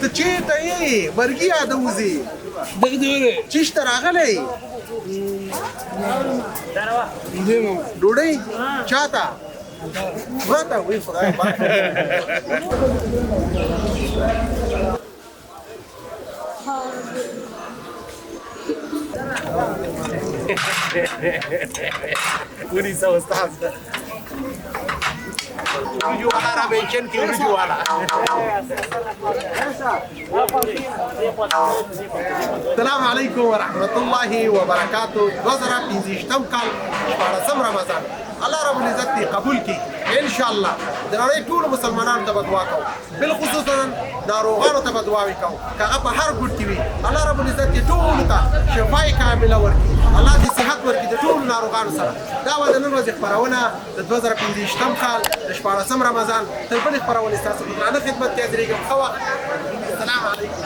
ته چېرته یې مرګي یادوځې چېشته راغلی ډوډۍ چاته ماته وایي خدای پاک ونیسه استاد ویډیو والا را مینشن کړي ویډیو والا السلام علیکم ورحمة الله وبرکاته 2015 کال 14 رمضان الله رب العزت دې قبول کړي ان شاء الله د نړۍ ټولو مسلمانانو ته به دعا کوو بالخصوصا ناروغانو ته به دعاوې کوو که هغه په هر ګوټ کې وي الله رب العزت دې ټولو ته شفای کامله ورکړي الله دې صحت ورکړي د ټولو ناروغانو سره دا وه د نن ورځې خپرونه د 2015 کال د 14 رمضان تر بلې خپرونې ستاسو په درانه خدمت کې حاضرېږم ښه وخت السلام علیکم